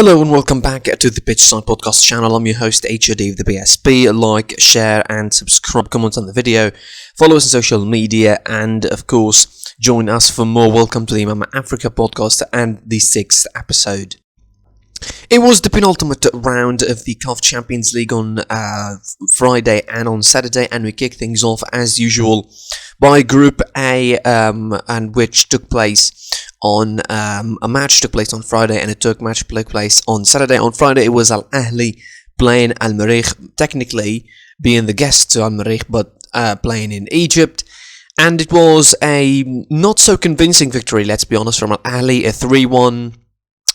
Hello and welcome back to the Pitch Side Podcast channel. I'm your host HOD of the BSP. Like, share and subscribe, comment on the video, follow us on social media, and of course join us for more. Welcome to the Mama Africa podcast and the 6th episode. It was the penultimate round of the CAF Champions League on Friday and on Saturday, and we kicked things off as usual by Group A, and which took place on a match took place on Friday, and a match took place on Saturday. On Friday, it was Al-Ahly playing Al-Merrikh, technically being the guest to Al-Merrikh, but playing in Egypt. And it was a not so convincing victory, let's be honest, from Al-Ahly, a 3-1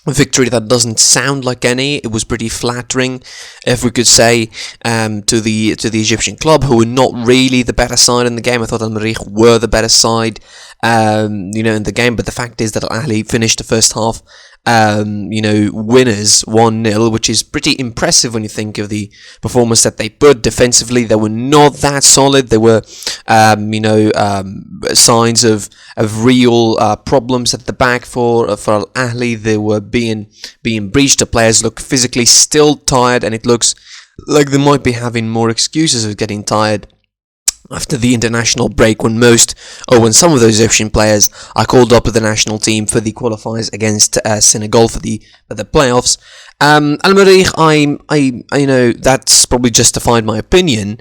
victory that doesn't sound like any. It was pretty flattering, if we could say, to the Egyptian club, who were not really the better side in the game. I thought Al-Merrikh were the better side, in the game. But the fact is that Al-Ahly finished the first half, winners 1-0, which is pretty impressive when you think of the performance that they put. Defensively, they were not that solid. There were, signs of real problems at the back for Al-Ahly. They were being breached. The players look physically still tired, and it looks like they might be having more excuses of getting tired after the international break, when some of those Egyptian players are called up to the national team for the qualifiers against Senegal for the playoffs. Al-Merrikh, that's probably justified my opinion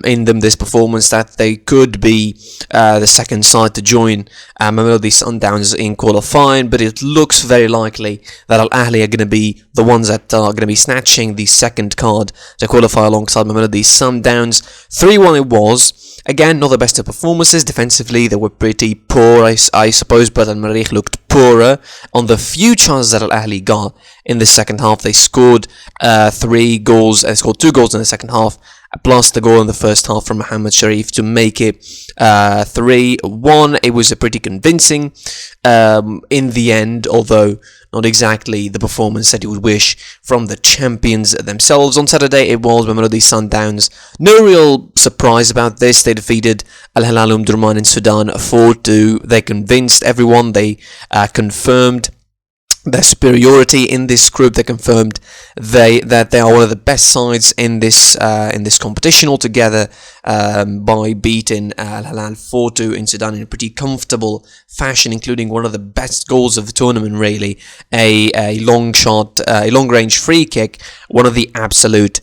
in them, this performance, that they could be the second side to join Mamelodi Sundowns in qualifying, but it looks very likely that Al-Ahly are going to be the ones that are going to be snatching the second card to qualify alongside Mamelodi Sundowns. 3-1 it was. Again, not the best of performances. Defensively, they were pretty poor, I suppose, but Al-Merrikh looked poorer. On the few chances that Al-Ahly got in the second half, they scored 3 goals, and scored 2 goals in the second half, plus the goal in the first half from Mohamed Sharif to make it 3-1. It was a pretty convincing in the end, although not exactly the performance that you would wish from the champions themselves. On Saturday, it was Mamelodi Sundowns. No real surprise about this. They defeated Al-Hilal in Sudan 4-2. They convinced everyone. They confirmed their superiority in this group. They confirmed that they are one of the best sides in this competition altogether, by beating Al-Hilal 4-2 in Sudan in a pretty comfortable fashion, including one of the best goals of the tournament, really, a long shot, a long range free kick, one of the absolute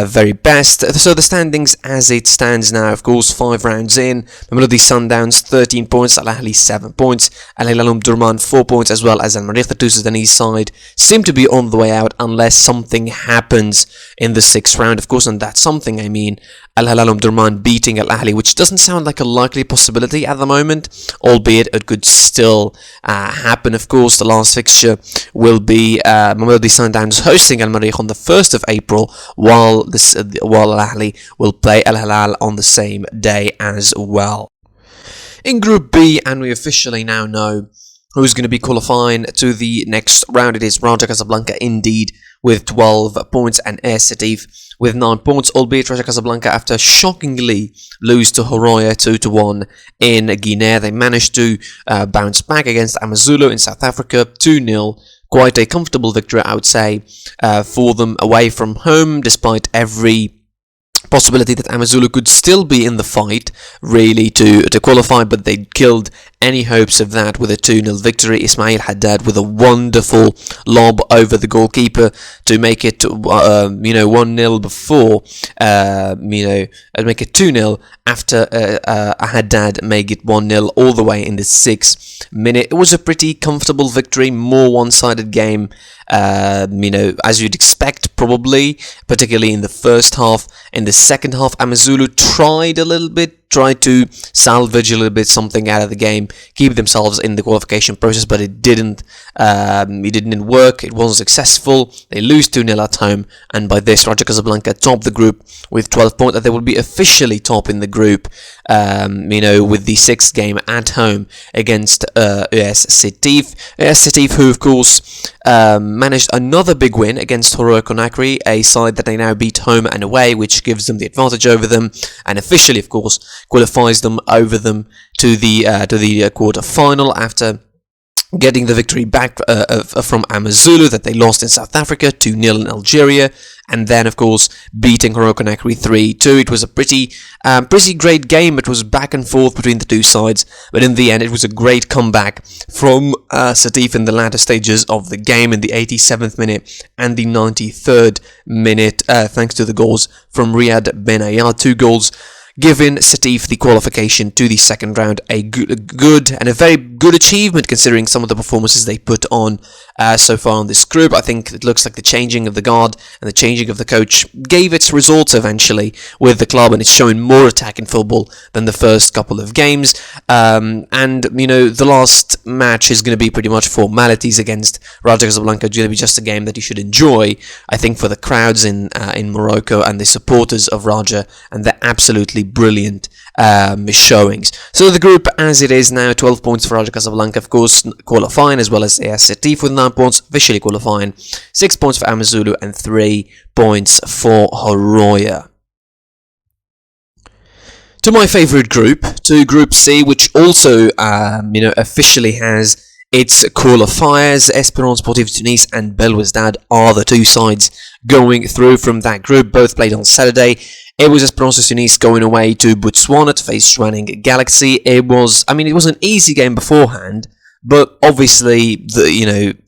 very best. So the standings as it stands now, of course, 5 rounds in, Mamelodi Sundowns 13 points, Al-Ahly 7 points, Al-Hilal 4 points, as well as Al-Merrikh, the two Sudanese side, seem to be on the way out unless something happens in the 6th round, of course, and that's something, I mean, Al-Hilal beating Al-Ahly, which doesn't sound like a likely possibility at the moment, albeit it could still happen. Of course, the last fixture will be Mamelodi Sundowns hosting Al-Merrikh on the 1st of April, while Al-Ahly will play Al-Hilal on the same day as well. In Group B, and we officially now know who's going to be qualifying to the next round. It is Raja Casablanca, indeed, with 12 points, and Setif with 9 points, albeit Raja Casablanca, after shockingly lose to Horoya 2-1 in Guinea, they managed to bounce back against Amazulu in South Africa 2-0. Quite a comfortable victory, I would say, for them away from home, despite every possibility that Amazulu could still be in the fight, really, to qualify, but they killed any hopes of that with a 2-0 victory. Ismail Haddad with a wonderful lob over the goalkeeper to make it 1-0 before, make it 2-0 after Haddad made it 1-0 all the way in the 6th minute. It was a pretty comfortable victory, more one-sided game, as you'd expect, probably, particularly in the first half. In the second half, Amazulu tried to salvage a little bit something out of the game, keep themselves in the qualification process, but it didn't work. It wasn't successful. They lose 2-0 at home, and by this, Raja Casablanca topped the group with 12 points, and they will be officially top in the group, with the 6th game at home against Setif. Setif, who, of course, managed another big win against Horoya Conakry, a side that they now beat home and away, which gives them the advantage over them, and officially, of course, qualifies them over them to the quarter final after getting the victory back from Amazulu that they lost in South Africa, 2-0 in Algeria, and then, of course, beating Conakry 3-2. It was a pretty great game. It was back and forth between the two sides, but in the end, it was a great comeback from Setif in the latter stages of the game in the 87th minute and the 93rd minute, thanks to the goals from Riyad Benayat, 2 goals giving Setif the qualification to the second round, a good and a very good achievement considering some of the performances they put on so far in this group. I think it looks like the changing of the guard and the changing of the coach gave its results eventually with the club, and it's showing more attacking football than the first couple of games. And, you know, the last match is going to be pretty much formalities against Raja Casablanca. It's going to be just a game that you should enjoy, I think, for the crowds in Morocco and the supporters of Raja, and they're absolutely brilliant showings. So the group as it is now, 12 points for Raja Casablanca, of course, qualifying, as well as AS Setif with 9 points, officially qualifying, 6 points for Amazulu and 3 points for Horoya. To my favourite group, to Group C, which also, officially has its qualifiers. Esperance, Sportive Tunis and Wydad are the two sides going through from that group. Both played on Saturday. It was Esperance Tunis going away to Botswana to face Running Galaxy. It was an easy game beforehand, but obviously,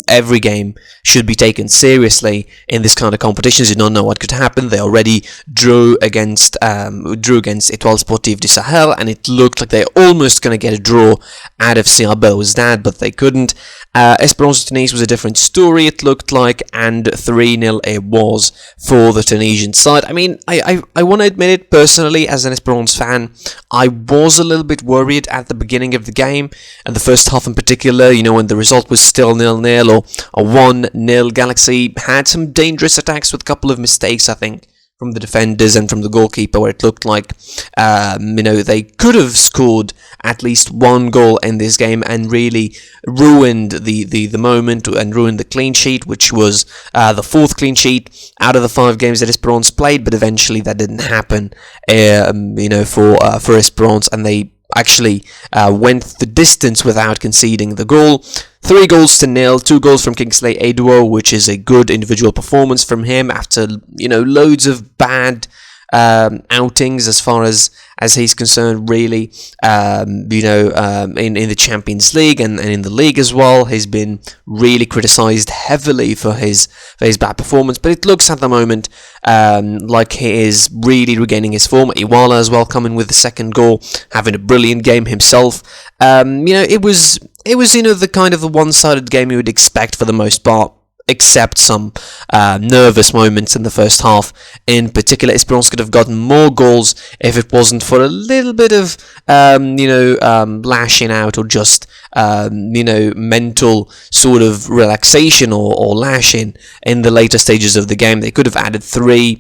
every game should be taken seriously in this kind of competitions. You don't know what could happen. They already drew against Etoile Sportive du Sahel, and it looked like they're almost going to get a draw out of Wydad, but they couldn't. Esperance Tunis was a different story, it looked like, and 3-0 it was for the Tunisian side. I mean, I want to admit it personally, as an Esperance fan, I was a little bit worried at the beginning of the game, and the first half in particular, when the result was still 0-0 or a 1-0. Galaxy had some dangerous attacks with a couple of mistakes, I think, from the defenders and from the goalkeeper, where it looked like they could have scored at least one goal in this game and really ruined the moment and ruined the clean sheet, which was the 4th clean sheet out of the 5 games that Esperance played. But eventually that didn't happen for Esperance, and they actually went the distance without conceding the goal. 3-0, 2 goals from Kingsley Edouard, which is a good individual performance from him after loads of bad outings as far as he's concerned, really. In the Champions League and in the league as well, he's been really criticised heavily for his bad performance, but it looks at the moment like he is really regaining his form. Etoile as well, coming with the second goal, having a brilliant game himself. It was the kind of a one-sided game you would expect for the most part, except some nervous moments in the first half. In particular, Esperance could have gotten more goals if it wasn't for a little bit of lashing out, or just mental sort of relaxation or lashing in the later stages of the game. They could have added 3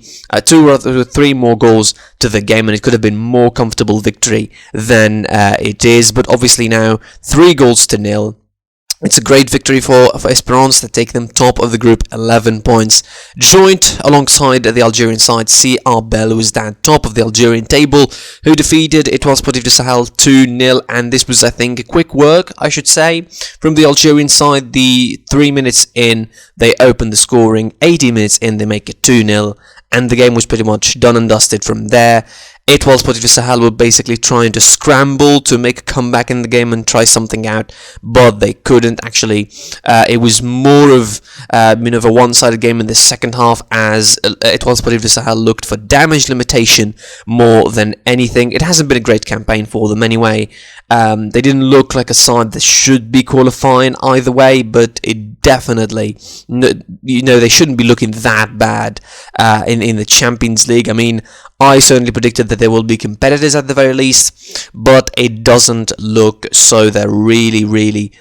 more goals to the game, and it could have been more comfortable victory than it is. But obviously now 3-0. It's a great victory for Esperance that take them top of the group, 11 points. Joint alongside the Algerian side, CR Belouizdad, top of the Algerian table, who defeated Etoile Sportive du Sahel 2-0. And this was, I think, a quick work, I should say, from the Algerian side. The 3 minutes in, they open the scoring. 80 minutes in, they make it 2-0. And the game was pretty much done and dusted from there. Etoile Sportive du Sahel were basically trying to scramble to make a comeback in the game and try something out, but they couldn't actually. It was more of a one-sided game in the second half, as Etoile Sportive du Sahel looked for damage limitation more than anything. It hasn't been a great campaign for them anyway. They didn't look like a side that should be qualifying either way, but it definitely, they shouldn't be looking that bad in the Champions League. I mean, I certainly predicted that they will be competitors at the very least, but it doesn't look so. They're really, really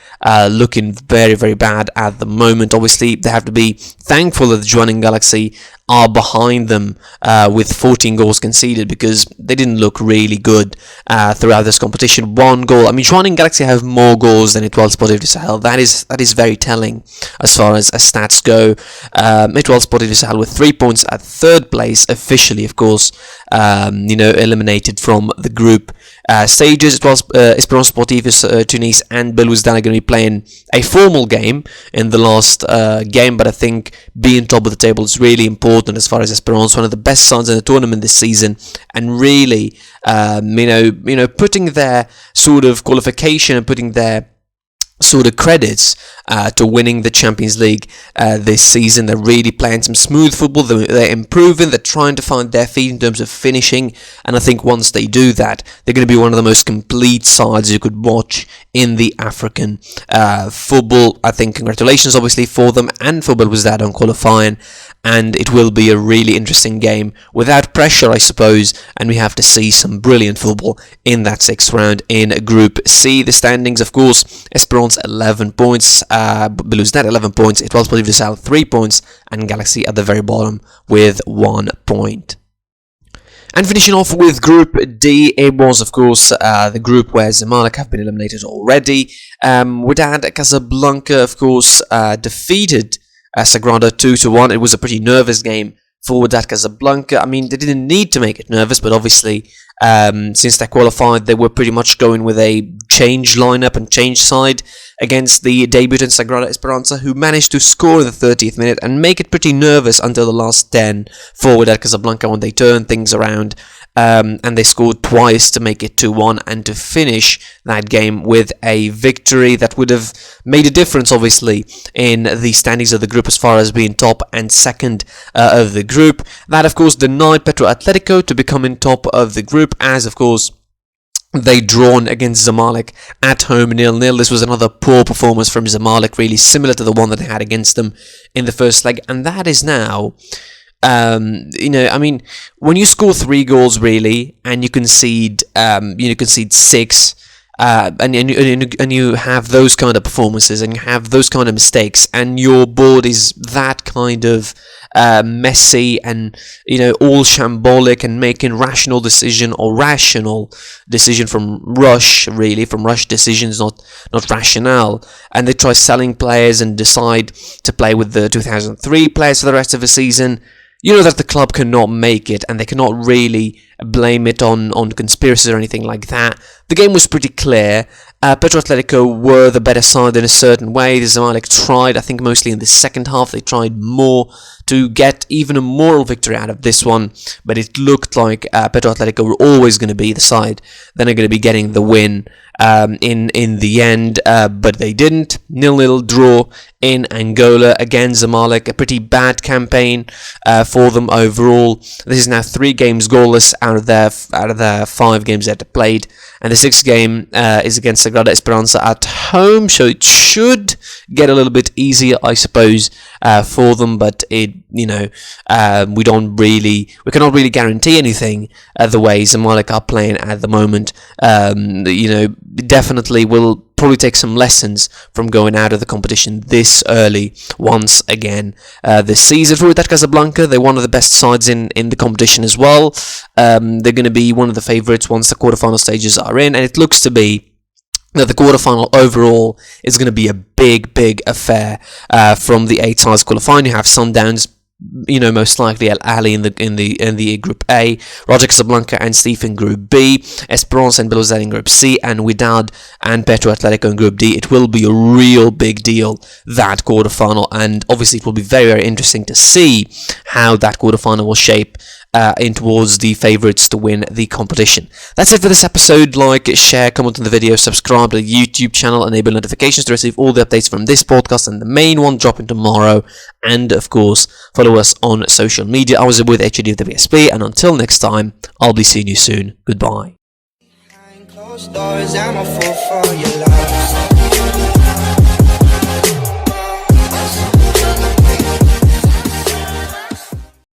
looking very, very bad at the moment. Obviously, they have to be thankful that the Running Galaxy are behind them with 14 goals conceded, because they didn't look really good throughout this competition. 1 goal. I mean, Running Galaxy have more goals than Etoile Sportive du Sahel. That is very telling as far as stats go. Etoile Sportive du Sahel with 3 points at 3rd place, officially, of course, eliminated from the group stages. It was Esperance Sportive Tunis and Wydad are going to be playing a formal game in the last game, but I think being top of the table is really important as far as Esperance, one of the best sides in the tournament this season, and really, putting their sort of qualification and putting their sort of credits to winning the Champions League this season. They're really playing some smooth football. They're improving. They're trying to find their feet in terms of finishing. And I think once they do that, they're going to be one of the most complete sides you could watch in the African football. I think congratulations, obviously, for them and for Wydad on qualifying. And it will be a really interesting game without pressure, I suppose, and we have to see some brilliant football in that 6th round in Group C. The standings, of course, Esperance 11 points, Wydad 11 points, Etoile Sportive du Sahel 3 points, and Galaxy at the very bottom with 1 point. And finishing off with Group D, it was, of course, the group where Zamalek have been eliminated already. Wydad Casablanca, of course, defeated Sagrada 2-1. It was a pretty nervous game for Wydad Casablanca. I mean, they didn't need to make it nervous, but obviously, since they qualified, they were pretty much going with a change lineup and change side against the debutant Sagrada Esperanza, who managed to score in the 30th minute and make it pretty nervous until the last 10 for Wydad Casablanca when they turned things around. And they scored twice to make it 2-1 and to finish that game with a victory that would have made a difference, obviously, in the standings of the group as far as being top and second of the group. That, of course, denied Petro Atletico to become in top of the group, as, of course, they drawn against Zamalek at home 0-0. This was another poor performance from Zamalek, really similar to the one that they had against them in the first leg, and that is now... I mean, when you score 3 goals really, and you concede 6, and you have those kind of performances, and you have those kind of mistakes, and your board is that kind of messy and all shambolic and making rational decision from rush decisions, not rationale, and they try selling players and decide to play with the 2003 players for the rest of the season. You know that the club cannot make it, and they cannot really blame it on conspiracies or anything like that. The game was pretty clear. Petro Atletico were the better side in a certain way. The Zamalek tried, I think mostly in the second half, they tried more to get even a moral victory out of this one, but it looked like Petro Atletico were always going to be the side that are going to be getting the win in the end, but they didn't. 0-0 draw in Angola. Again, Zamalek, a pretty bad campaign for them overall. This is now 3 games goalless out of their 5 games that they played, and the 6th game is against Sagrada Esperanza at home, so it should get a little bit easier, I suppose, for them, but we cannot really guarantee anything the way Zamalek are playing at the moment. Definitely will probably take some lessons from going out of the competition this early once again this season. For Wydad Casablanca, they're one of the best sides in the competition as well. They're going to be one of the favourites once the quarterfinal stages are in, and it looks to be that the quarterfinal overall is going to be a big affair. From the 8 sides qualifying, you have Sundowns, most likely Al-Ahly in the Group A, Raja Casablanca and Setif in Group B, Esperance and Wydad in Group C, and Wydad and Petro Atletico in Group D. It will be a real big deal, that quarterfinal, and obviously it will be very interesting to see how that quarterfinal will shape in towards the favourites to win the competition. That's it for this episode. Like, share, comment on the video, subscribe to the YouTube channel, enable notifications to receive all the updates from this podcast and the main one dropping tomorrow, and of course follow us on social media. I was with HUD of the VSP, and until next time, I'll be seeing you soon. Goodbye.